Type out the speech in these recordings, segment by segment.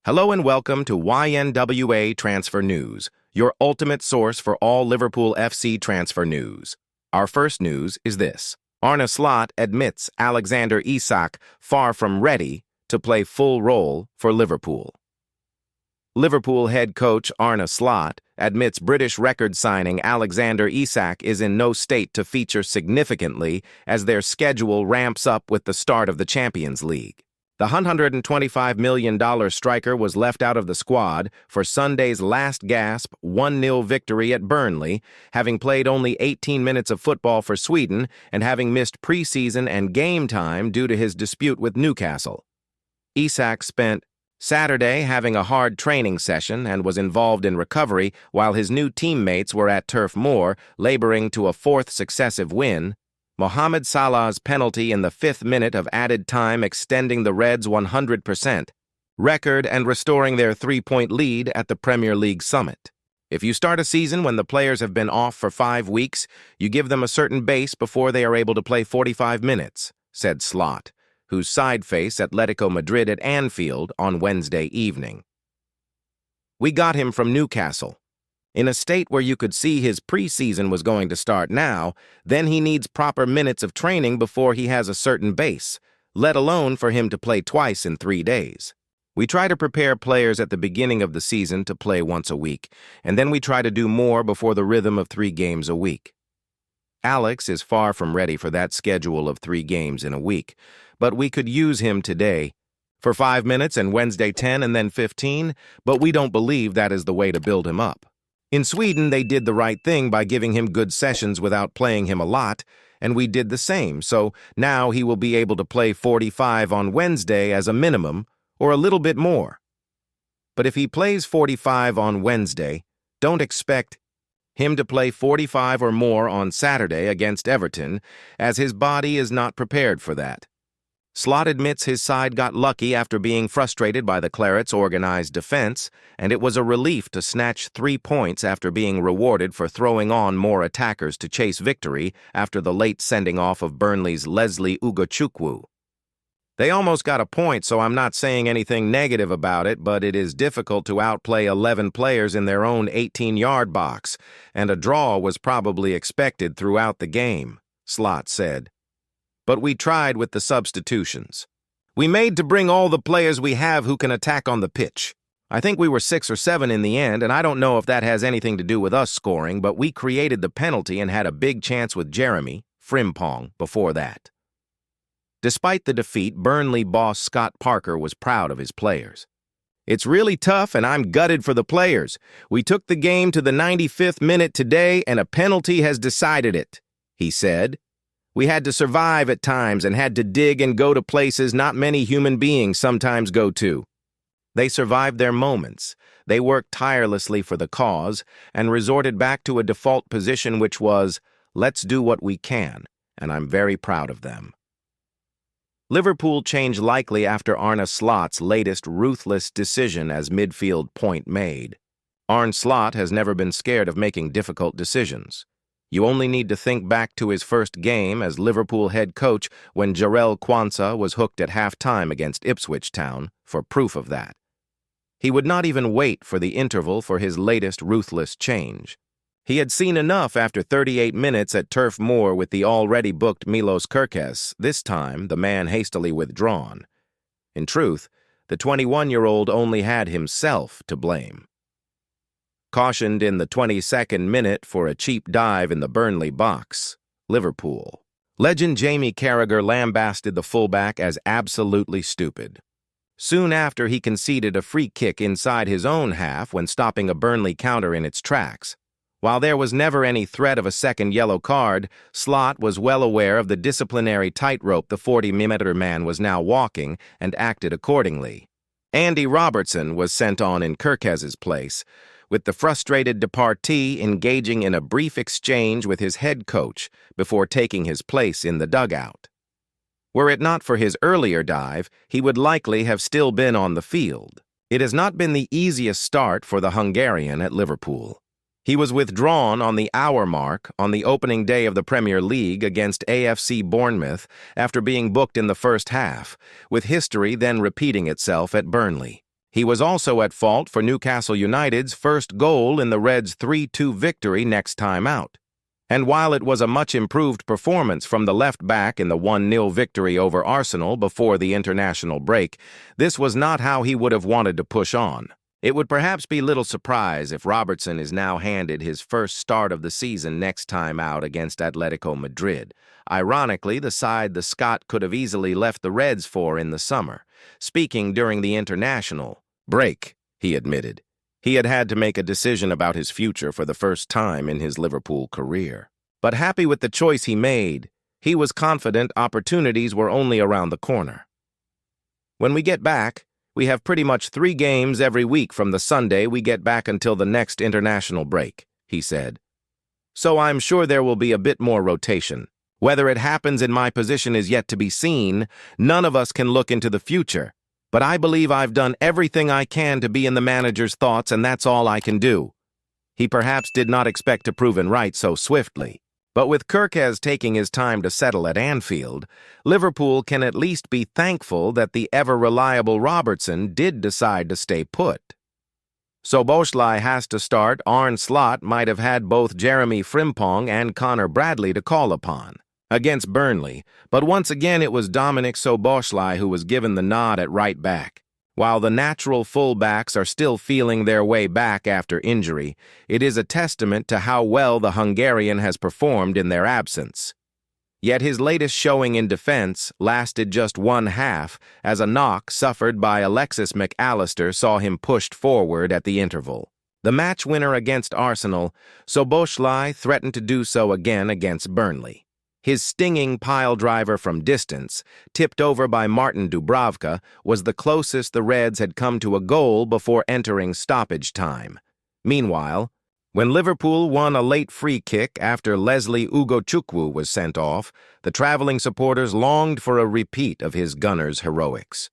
Hello and welcome to YNWA Transfer News, your ultimate source for all Liverpool FC transfer news. Our first news is this. Arne admits Alexander Isak far from ready to play full role for Liverpool. Liverpool head coach Arne admits British record signing Alexander Isak is in no state to feature significantly as their schedule ramps up with the start of the Champions League. The $125 million striker was left out of the squad for Sunday's last-gasp 1-0 victory at Burnley, having played only 18 minutes of football for Sweden and having missed preseason and game time due to his dispute with Newcastle. Isak spent Saturday having a hard training session and was involved in recovery while his new teammates were at Turf Moor, laboring to a fourth successive win. Mohamed Salah's penalty in the 5th minute of added time extending the Reds' 100% record and restoring their 3-point lead at the Premier League summit. If you start a season when the players have been off for 5 weeks, you give them a certain base before they are able to play 45 minutes, said Slot, whose side faced Atletico Madrid at Anfield on Wednesday evening. We got him from Newcastle. In a state where you could see his preseason was going to start now, then he needs proper minutes of training before he has a certain base, let alone for him to play twice in 3 days. We try to prepare players at the beginning of the season to play once a week, and then we try to do more before the rhythm of 3 games a week. Alex is far from ready for that schedule of 3 games in a week, but we could use him today for 5 minutes and Wednesday 10 and then 15, but we don't believe that is the way to build him up. In Sweden, they did the right thing by giving him good sessions without playing him a lot, and we did the same, so now he will be able to play 45 on Wednesday as a minimum, or a little bit more. But if he plays 45 on Wednesday, don't expect him to play 45 or more on Saturday against Everton, as his body is not prepared for that. Slot admits his side got lucky after being frustrated by the Clarets' organized defense, and it was a relief to snatch 3 points after being rewarded for throwing on more attackers to chase victory after the late sending off of Burnley's Leslie Ugochukwu. They almost got a point, so I'm not saying anything negative about it, but it is difficult to outplay 11 players in their own 18-yard box, and a draw was probably expected throughout the game, Slot said. But we tried with the substitutions. We made to bring all the players we have who can attack on the pitch. I think we were 6 or 7 in the end, and I don't know if that has anything to do with us scoring, but we created the penalty and had a big chance with Jeremy Frimpong before that. Despite the defeat, Burnley boss Scott Parker was proud of his players. It's really tough, and I'm gutted for the players. We took the game to the 95th minute today, and a penalty has decided it, he said. We had to survive at times and had to dig and go to places not many human beings sometimes go to. They survived their moments. They worked tirelessly for the cause and resorted back to a default position which was, let's do what we can, and I'm very proud of them. Liverpool change likely after Arne Slot's latest ruthless decision as midfield point made. Arne Slot has never been scared of making difficult decisions. You only need to think back to his first game as Liverpool head coach when Jarell Quansah was hooked at half-time against Ipswich Town for proof of that. He would not even wait for the interval for his latest ruthless change. He had seen enough after 38 minutes at Turf Moor with the already booked Milos Kerkez, this time the man hastily withdrawn. In truth, the 21-year-old only had himself to blame. Cautioned in the 22nd minute for a cheap dive in the Burnley box, Liverpool. Legend Jamie Carragher lambasted the fullback as absolutely stupid. Soon after, he conceded a free kick inside his own half when stopping a Burnley counter in its tracks. While there was never any threat of a second yellow card, Slot was well aware of the disciplinary tightrope the 40-meter man was now walking and acted accordingly. Andy Robertson was sent on in Kerkez's place, with the frustrated departee engaging in a brief exchange with his head coach before taking his place in the dugout. Were it not for his earlier dive, he would likely have still been on the field. It has not been the easiest start for the Hungarian at Liverpool. He was withdrawn on the hour mark on the opening day of the Premier League against AFC Bournemouth after being booked in the first half, with history then repeating itself at Burnley. He was also at fault for Newcastle United's first goal in the Reds' 3-2 victory next time out. And while it was a much-improved performance from the left-back in the 1-0 victory over Arsenal before the international break, this was not how he would have wanted to push on. It would perhaps be little surprise if Robertson is now handed his first start of the season next time out against Atletico Madrid. Ironically, the side the Scot could have easily left the Reds for in the summer. Speaking during the international break, he admitted, he had to make a decision about his future for the first time in his Liverpool career. But happy with the choice he made, he was confident opportunities were only around the corner. When we get back, we have pretty much 3 games every week from the Sunday we get back until the next international break, he said. So I'm sure there will be a bit more rotation. Whether it happens in my position is yet to be seen. None of us can look into the future. But I believe I've done everything I can to be in the manager's thoughts, and that's all I can do. He perhaps did not expect to prove him right so swiftly. But with Kirkes taking his time to settle at Anfield, Liverpool can at least be thankful that the ever-reliable Robertson did decide to stay put. Szoboszlai has to start. Arne Slot might have had both Jeremy Frimpong and Connor Bradley to call upon against Burnley, but once again it was Dominic Szoboszlai who was given the nod at right back. While the natural fullbacks are still feeling their way back after injury, it is a testament to how well the Hungarian has performed in their absence. Yet his latest showing in defense lasted just 1 half, as a knock suffered by Alexis McAllister saw him pushed forward at the interval. The match winner against Arsenal, Szoboszlai threatened to do so again against Burnley. His stinging pile-driver from distance, tipped over by Martin Dubravka, was the closest the Reds had come to a goal before entering stoppage time. Meanwhile, when Liverpool won a late free kick after Leslie Ugochukwu was sent off, the traveling supporters longed for a repeat of his gunner's heroics.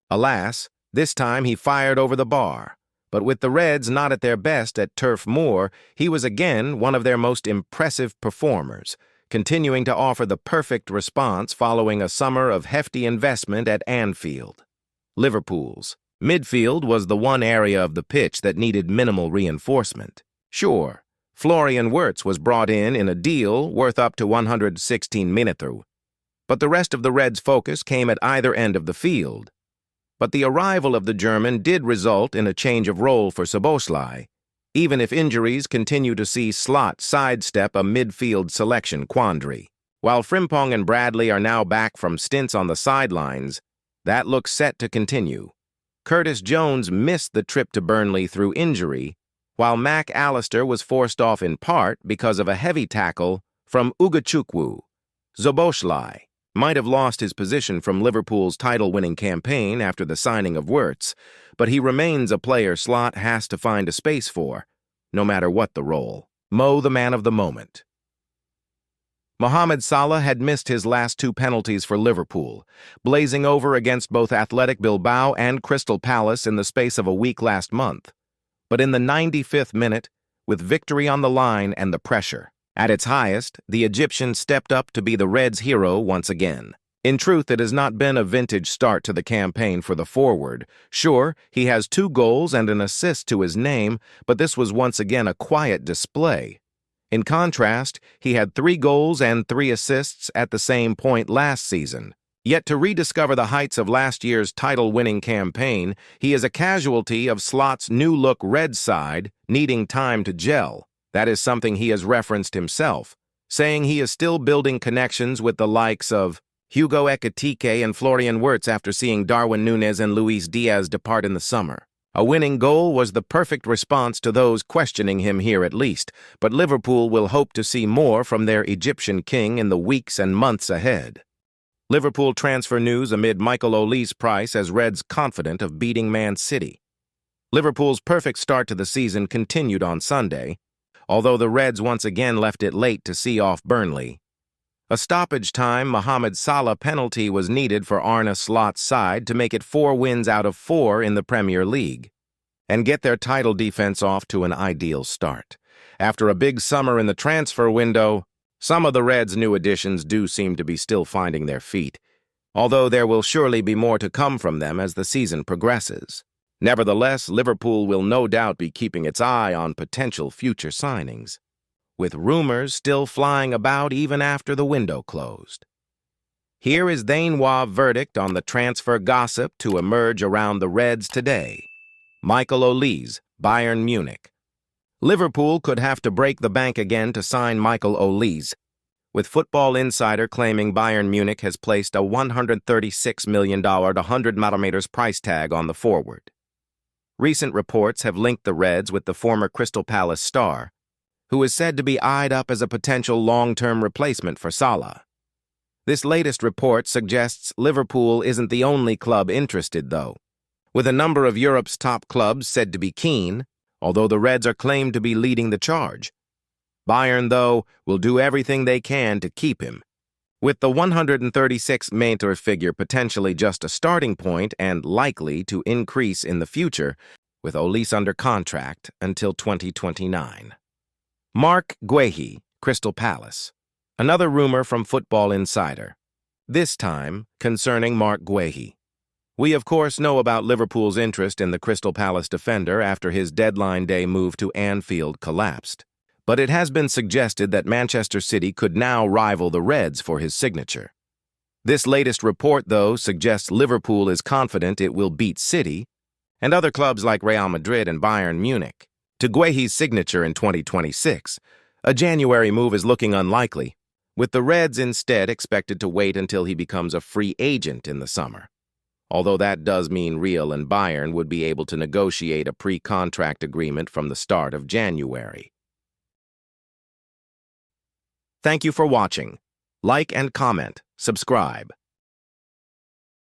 Alas, this time he fired over the bar. But with the Reds not at their best at Turf Moor, he was again one of their most impressive performers, continuing to offer the perfect response following a summer of hefty investment at Anfield. Liverpool's midfield was the one area of the pitch that needed minimal reinforcement. Sure, Florian Wirtz was brought in a deal worth up to 116 minutes, but the rest of the Reds' focus came at either end of the field. But the arrival of the German did result in a change of role for Szoboszlai, even if injuries continue to see Slot sidestep a midfield selection quandary. While Frimpong and Bradley are now back from stints on the sidelines, that looks set to continue. Curtis Jones missed the trip to Burnley through injury, while McAllister was forced off in part because of a heavy tackle from Ugochukwu. Szoboszlai might have lost his position from Liverpool's title-winning campaign after the signing of Wirtz, but he remains a player Slot has to find a space for, no matter what the role. Mo, the man of the moment. Mohamed Salah had missed his last 2 penalties for Liverpool, blazing over against both Athletic Bilbao and Crystal Palace in the space of a week last month. But in the 95th minute, with victory on the line and the pressure at its highest, the Egyptian stepped up to be the Reds' hero once again. In truth, it has not been a vintage start to the campaign for the forward. Sure, he has 2 goals and an assist to his name, but this was once again a quiet display. In contrast, he had 3 goals and 3 assists at the same point last season. Yet to rediscover the heights of last year's title-winning campaign, he is a casualty of Slot's new-look Red side, needing time to gel. That is something he has referenced himself, saying he is still building connections with the likes of Hugo Ekitike and Florian Wirtz after seeing Darwin Núñez and Luis Diaz depart in the summer. A winning goal was the perfect response to those questioning him here at least, but Liverpool will hope to see more from their Egyptian king in the weeks and months ahead. Liverpool transfer news amid Michael Oli's price as Reds confident of beating Man City. Liverpool's perfect start to the season continued on Sunday, although the Reds once again left it late to see off Burnley. A stoppage-time Mohamed Salah penalty was needed for Arne Slot's side to make it 4 wins out of 4 in the Premier League and get their title defense off to an ideal start. After a big summer in the transfer window, some of the Reds' new additions do seem to be still finding their feet, although there will surely be more to come from them as the season progresses. Nevertheless, Liverpool will no doubt be keeping its eye on potential future signings, with rumors still flying about even after the window closed. Here is Danois' verdict on the transfer gossip to emerge around the Reds today. Michael Olise, Bayern Munich. Liverpool could have to break the bank again to sign Michael Olise, with Football Insider claiming Bayern Munich has placed a $136 million to 100 millimeters price tag on the forward. Recent reports have linked the Reds with the former Crystal Palace star, who is said to be eyed up as a potential long-term replacement for Salah. This latest report suggests Liverpool isn't the only club interested, though, with a number of Europe's top clubs said to be keen, although the Reds are claimed to be leading the charge. Bayern, though, will do everything they can to keep him, with the 136 million figure potentially just a starting point and likely to increase in the future, with Olise under contract until 2029. Marc Guehi, Crystal Palace. Another rumor from Football Insider, this time concerning Marc Guehi. We, of course, know about Liverpool's interest in the Crystal Palace defender after his deadline day move to Anfield collapsed, but it has been suggested that Manchester City could now rival the Reds for his signature. This latest report, though, suggests Liverpool is confident it will beat City and other clubs like Real Madrid and Bayern Munich to Guehi's signature in 2026. A January move is looking unlikely, with the Reds instead expected to wait until he becomes a free agent in the summer. Although that does mean Real and Bayern would be able to negotiate a pre-contract agreement from the start of January. Thank you for watching. Like and comment, subscribe.